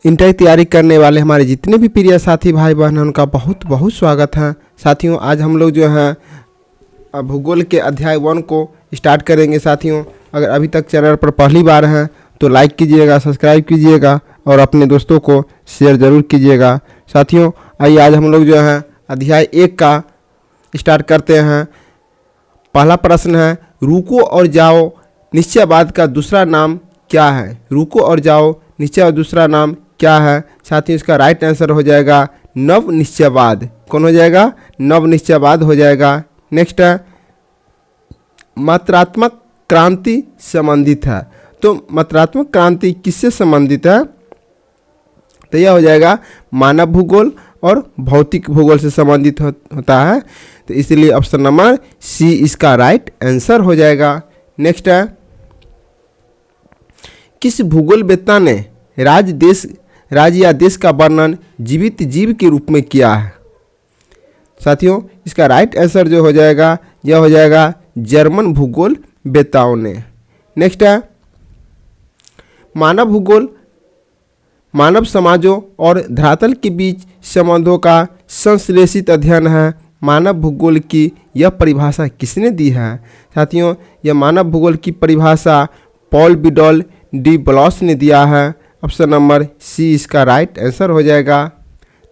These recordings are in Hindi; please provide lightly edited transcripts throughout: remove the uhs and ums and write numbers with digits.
इंटर की तैयारी करने वाले हमारे जितने भी प्रिय साथी भाई बहन हैं उनका बहुत बहुत स्वागत है। साथियों आज हम लोग जो हैं भूगोल के अध्याय 1 को स्टार्ट करेंगे। साथियों अगर अभी तक चैनल पर पहली बार हैं तो लाइक कीजिएगा, सब्सक्राइब कीजिएगा और अपने दोस्तों को शेयर ज़रूर कीजिएगा। साथियों आइए आज हम लोग जो हैं अध्याय 1 का स्टार्ट करते हैं। पहला प्रश्न है, रुको और जाओ निश्चयवाद का दूसरा नाम क्या है? रुको और जाओ निश्चय और दूसरा नाम क्या है? साथियों इसका राइट आंसर हो जाएगा नव निश्चयवाद। कौन हो जाएगा? नव निश्चयवाद हो जाएगा। नेक्स्ट है, मात्रात्मक क्रांति संबंधित है। तो मात्रात्मक क्रांति किससे संबंधित है? तो यह हो जाएगा मानव भूगोल और भौतिक भूगोल से संबंधित होता है। तो इसलिए ऑप्शन नंबर सी इसका राइट आंसर हो जाएगा। नेक्स्ट है, किस भूगोलवेत्ता ने राज्य या देश का वर्णन जीवित जीव के रूप में किया है? साथियों इसका राइट आंसर जो हो जाएगा यह हो जाएगा जर्मन भूगोलवेत्ताओं ने। नेक्स्ट है, मानव भूगोल मानव समाजों और धरातल के बीच संबंधों का संश्लेषित अध्ययन है। मानव भूगोल की यह परिभाषा किसने दी है? साथियों यह मानव भूगोल की परिभाषा पॉल बिडॉल डी ब्लॉस ने दिया है। ऑप्शन नंबर सी इसका राइट आंसर हो जाएगा।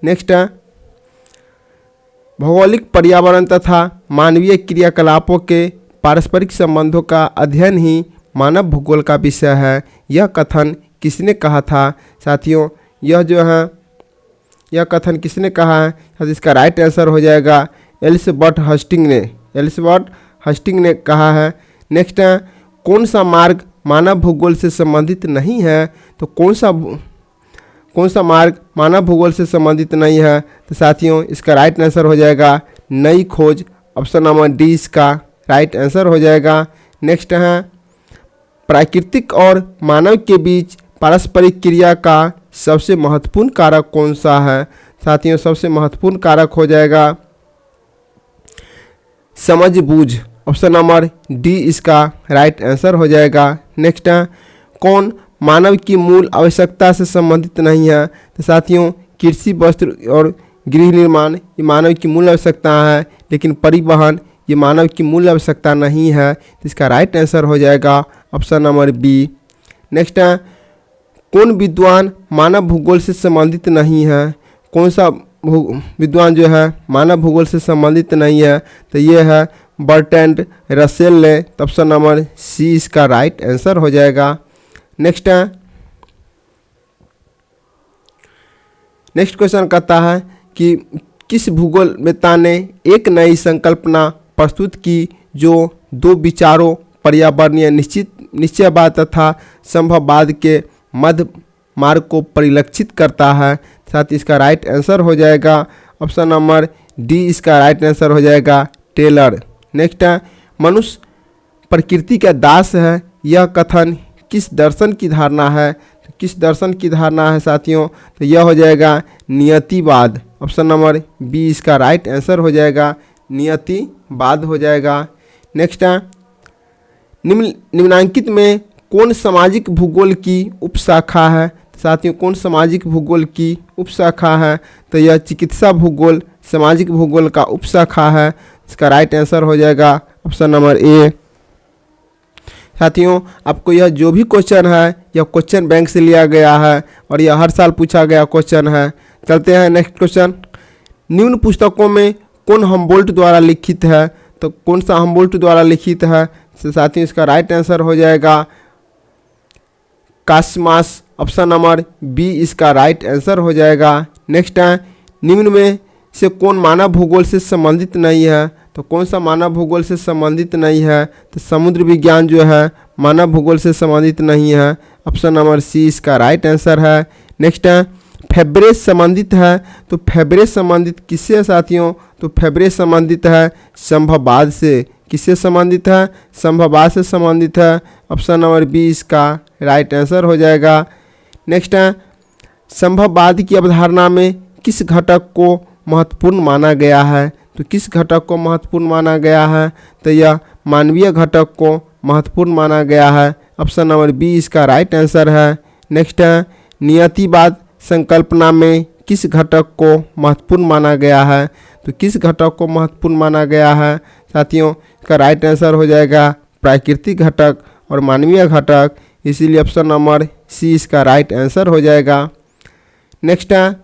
नेक्स्ट है, भौगोलिक पर्यावरण तथा मानवीय क्रियाकलापों के पारस्परिक संबंधों का अध्ययन ही मानव भूगोल का विषय है। यह कथन किसने कहा था? साथियों यह जो है यह कथन किसने कहा है? इसका राइट आंसर हो जाएगा एलिसबर्ट हस्टिंग ने कहा है। नेक्स्ट है, कौन सा मार्ग मानव भूगोल से संबंधित नहीं है? तो कौन सा मार्ग मानव भूगोल से संबंधित नहीं है? तो साथियों इसका राइट आंसर हो जाएगा नई खोज। ऑप्शन नंबर डी इसका राइट आंसर हो जाएगा। नेक्स्ट है, प्राकृतिक और मानव के बीच पारस्परिक क्रिया का सबसे महत्वपूर्ण कारक कौन सा है? साथियों सबसे महत्वपूर्ण कारक हो जाएगा समझ-बूझ। ऑप्शन नंबर डी इसका राइट आंसर हो जाएगा। नेक्स्ट है, कौन मानव की मूल आवश्यकता से संबंधित नहीं है? तो साथियों कृषि, वस्त्र और गृह निर्माण ये मानव की मूल आवश्यकता है, लेकिन परिवहन ये मानव की मूल आवश्यकता नहीं है। तो इसका राइट आंसर हो जाएगा ऑप्शन नंबर बी। नेक्स्ट है, कौन विद्वान मानव भूगोल से संबंधित नहीं है? कौन सा विद्वान जो है मानव भूगोल से संबंधित नहीं है? तो ये है बर्ट्रैंड रसेल ने। ऑप्शन नंबर सी इसका राइट आंसर हो जाएगा। नेक्स्ट है, नेक्स्ट क्वेश्चन कहता है कि किस भूगोलवेत्ता ने एक नई संकल्पना प्रस्तुत की जो दो विचारों पर्यावरणीय निश्चयवाद तथा संभववाद के मध्य मार्ग को परिलक्षित करता है? साथ ही इसका राइट आंसर हो जाएगा ऑप्शन नंबर डी इसका राइट आंसर हो जाएगा टेलर। नेक्स्ट है, मनुष्य प्रकृति का दास है। यह कथन किस दर्शन की धारणा है? तो किस दर्शन की धारणा है साथियों? तो यह हो जाएगा नियतिवाद। ऑप्शन नंबर बी इसका राइट आंसर हो जाएगा नियतिवाद हो जाएगा। नेक्स्ट है, निम्नांकित में कौन सामाजिक भूगोल की उपशाखा है? साथियों कौन सामाजिक भूगोल की उपशाखा है? तो यह चिकित्सा भूगोल सामाजिक भूगोल का उपशाखा है। इसका राइट आंसर हो जाएगा ऑप्शन नंबर ए। साथियों आपको यह जो भी क्वेश्चन है यह क्वेश्चन बैंक से लिया गया है और यह हर साल पूछा गया क्वेश्चन है। चलते हैं नेक्स्ट क्वेश्चन, निम्न पुस्तकों में कौन हम्बोल्ट द्वारा लिखित है? तो कौन सा हम्बोल्ट द्वारा लिखित है? साथियों इसका राइट आंसर हो जाएगा कास्मास। ऑप्शन नंबर बी इसका राइट आंसर हो जाएगा। नेक्स्ट है, निम्न में से कौन मानव भूगोल से संबंधित नहीं है? तो कौन सा मानव भूगोल से संबंधित नहीं है? तो समुद्र विज्ञान जो है मानव भूगोल से संबंधित नहीं है। ऑप्शन नंबर सी इसका राइट आंसर है। नेक्स्ट है, फेब्रे संबंधित है। तो फेब्रे संबंधित किससे साथियों? तो फेब्रे संबंधित है संभववाद से। किससे संबंधित है? संभववाद से संबंधित है। ऑप्शन नंबर बी इसका राइट आंसर हो जाएगा। नेक्स्ट है, संभववाद की अवधारणा में किस घटक को महत्वपूर्ण माना गया है? तो किस घटक को महत्वपूर्ण माना गया है? तो यह मानवीय घटक को महत्वपूर्ण माना गया है। ऑप्शन नंबर बी इसका राइट आंसर है। नेक्स्ट है, नियतिवाद संकल्पना में किस घटक को महत्वपूर्ण माना गया है? तो किस घटक को महत्वपूर्ण माना गया है साथियों? इसका राइट आंसर हो जाएगा प्राकृतिक घटक और मानवीय घटक, इसीलिए ऑप्शन नंबर सी इसका राइट आंसर हो जाएगा। नेक्स्ट है,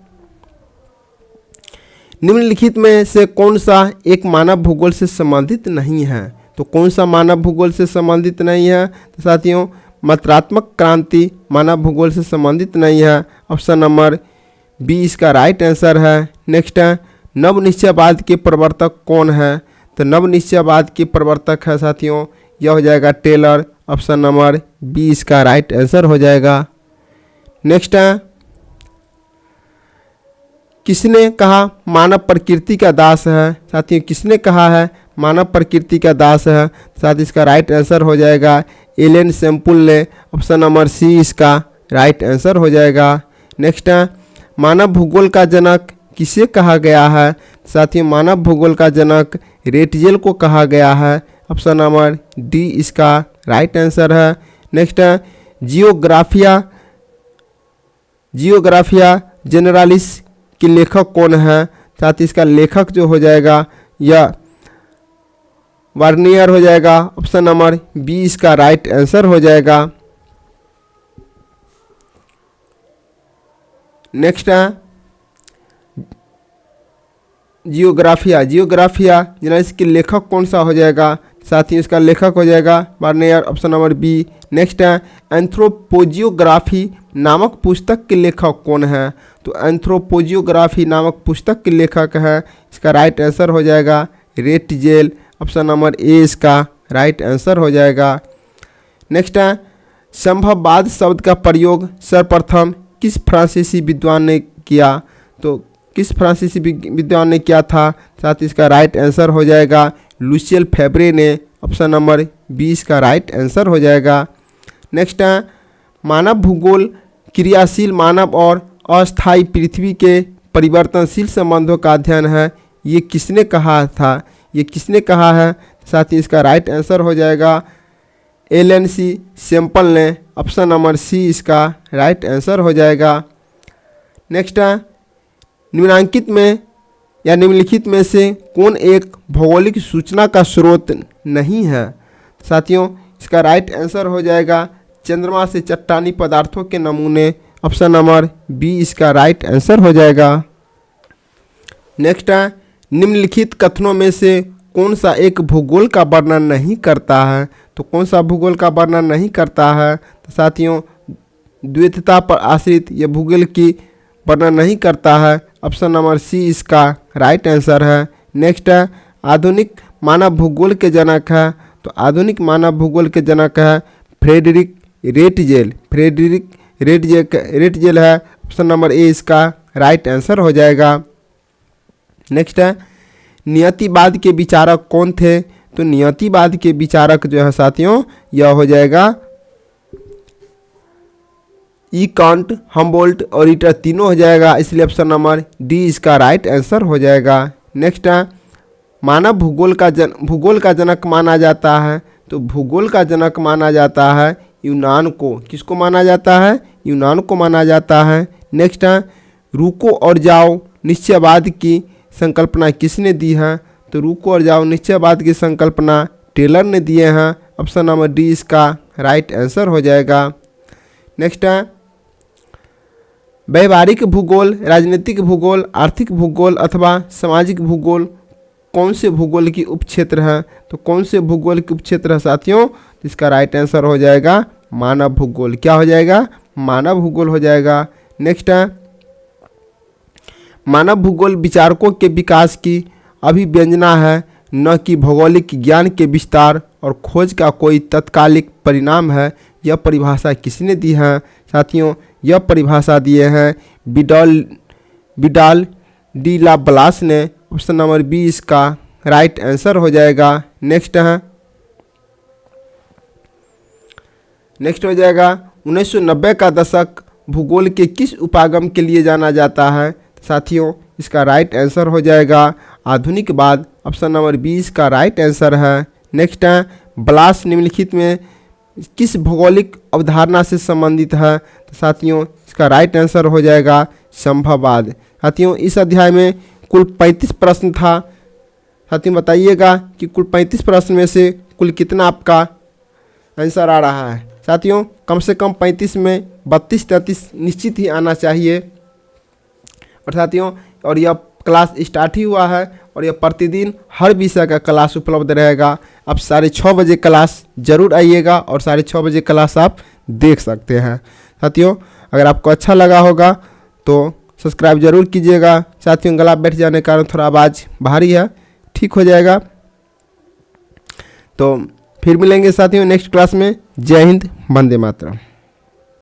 निम्नलिखित में से कौन सा एक मानव भूगोल से संबंधित नहीं है? तो कौन सा मानव भूगोल से संबंधित नहीं है? तो साथियों मात्रात्मक क्रांति मानव भूगोल से संबंधित नहीं है, ऑप्शन नंबर बी इसका राइट आंसर है। नेक्स्ट है, नवनिश्चयवाद के प्रवर्तक कौन है? तो नवनिश्चयवाद के प्रवर्तक है साथियों, यह हो जाएगा टेलर, ऑप्शन नंबर बी इसका राइट आंसर हो जाएगा। नेक्स्ट है, किसने कहा मानव प्रकृति का दास है? साथियों किसने कहा है मानव प्रकृति का दास है? साथ इसका राइट आंसर हो जाएगा एलन सैम्पुल ने, ऑप्शन नंबर सी इसका राइट आंसर हो जाएगा। नेक्स्ट है, मानव भूगोल का जनक किसे कहा गया है? साथियों मानव भूगोल का जनक रेटजेल को कहा गया है, ऑप्शन नंबर डी इसका राइट आंसर है। नेक्स्ट है, जियोग्राफिया जनरालिस के लेखक कौन है? साथ इसका लेखक जो हो जाएगा यह वार्नियर हो जाएगा, ऑप्शन नंबर बी इसका राइट आंसर हो जाएगा। नेक्स्ट है, जियोग्राफिया जनरलिस के लेखक कौन सा हो जाएगा? साथ ही इसका लेखक हो जाएगा vernier, option number B. Next है, एंथ्रोपोजियोग्राफी नामक पुस्तक के लेखक कौन है? तो एंथ्रोपोजियोग्राफी नामक पुस्तक के लेखक है, इसका राइट आंसर हो जाएगा रेटजेल, ऑप्शन नंबर ए इसका राइट आंसर हो जाएगा। नेक्स्ट है, संभववाद शब्द का प्रयोग सर्वप्रथम किस फ्रांसीसी विद्वान ने किया? तो किस फ्रांसीसी विद्वान ने किया था? साथ इसका राइट आंसर हो जाएगा लुसियल फेब्रे ने, ऑप्शन नंबर बी इसका राइट आंसर हो जाएगा। नेक्स्ट है, मानव भूगोल क्रियाशील मानव और अस्थायी पृथ्वी के परिवर्तनशील संबंधों का अध्ययन है, ये किसने कहा था? ये किसने कहा है? साथ ही इसका राइट आंसर हो जाएगा एलन सैम्पल ने, ऑप्शन नंबर सी इसका राइट आंसर हो जाएगा। नेक्स्ट है, निम्नलिखित में से कौन एक भौगोलिक सूचना का स्रोत नहीं है? साथियों इसका राइट आंसर हो जाएगा चंद्रमा से चट्टानी पदार्थों के नमूने, ऑप्शन नंबर बी इसका राइट आंसर हो जाएगा। नेक्स्ट है, निम्नलिखित कथनों में से कौन सा एक भूगोल का वर्णन नहीं करता है? तो कौन सा भूगोल का वर्णन नहीं करता है? तो साथियों द्वैतता पर आश्रित यह भूगोल की वर्णन नहीं करता है, ऑप्शन नंबर सी इसका राइट आंसर है। नेक्स्ट है, आधुनिक मानव भूगोल के जनक है? तो आधुनिक मानव भूगोल के जनक है फ्रेडरिक रेटजेल है, ऑप्शन नंबर ए इसका राइट आंसर हो जाएगा। नेक्स्ट है, नियतिवाद के विचारक कौन थे? तो नियतिवाद के विचारक जो है साथियों यह हो जाएगा ई कांट, हम्बोल्ट और रिटर तीनों हो जाएगा, इसलिए ऑप्शन नंबर डी इसका राइट आंसर हो जाएगा। नेक्स्ट है, मानव भूगोल का जनक माना जाता है? तो भूगोल का जनक माना जाता है यूनान को। किसको माना जाता है? यूनान को माना जाता है। नेक्स्ट है, रुको और जाओ निश्चयवाद की संकल्पना किसने दी है? तो रुको और जाओ निश्चयवाद की संकल्पना टेलर ने दिए हैं, ऑप्शन नंबर डी इसका राइट आंसर हो जाएगा। नेक्स्ट है, व्यवहारिक भूगोल, राजनीतिक भूगोल, आर्थिक भूगोल अथवा सामाजिक भूगोल कौन से भूगोल की उपक्षेत्र है? तो कौन से भूगोल की उपक्षेत्र है साथियों? इसका राइट आंसर हो जाएगा मानव भूगोल। क्या हो जाएगा? मानव भूगोल हो जाएगा। नेक्स्ट है, मानव भूगोल विचारकों के विकास की अभिव्यंजना है, न कि भौगोलिक ज्ञान के विस्तार और खोज का कोई तत्कालिक परिणाम है। यह परिभाषा किसने दी है? साथियों यह परिभाषा दिए हैं विडाल डी ला ब्लास ने, ऑप्शन नंबर बी इसका राइट आंसर हो जाएगा। नेक्स्ट हो जाएगा 1990 का दशक भूगोल के किस उपागम के लिए जाना जाता है? साथियों इसका राइट आंसर हो जाएगा आधुनिकवाद, ऑप्शन नंबर 20 का राइट आंसर है। नेक्स्ट है, ब्लास निम्नलिखित में किस भौगोलिक अवधारणा से संबंधित है? तो साथियों इसका राइट आंसर हो जाएगा संभववाद। साथियों इस अध्याय में कुल 35 प्रश्न था। साथियों बताइएगा कि कुल 35 प्रश्न में से कुल कितना आपका आंसर आ रहा है। साथियों कम से कम 35 में 32-33 निश्चित ही आना चाहिए। और साथियों और यह क्लास स्टार्ट ही हुआ है और यह प्रतिदिन हर विषय का क्लास उपलब्ध रहेगा। आप 6:30 बजे क्लास जरूर आइएगा और 6:30 बजे क्लास आप देख सकते हैं। साथियों अगर आपको अच्छा लगा होगा तो सब्सक्राइब जरूर कीजिएगा। साथियों गला बैठ जाने के कारण थोड़ा आवाज़ भारी है, ठीक हो जाएगा। तो फिर मिलेंगे साथियों नेक्स्ट क्लास में। जय हिंद, वंदे मातरम।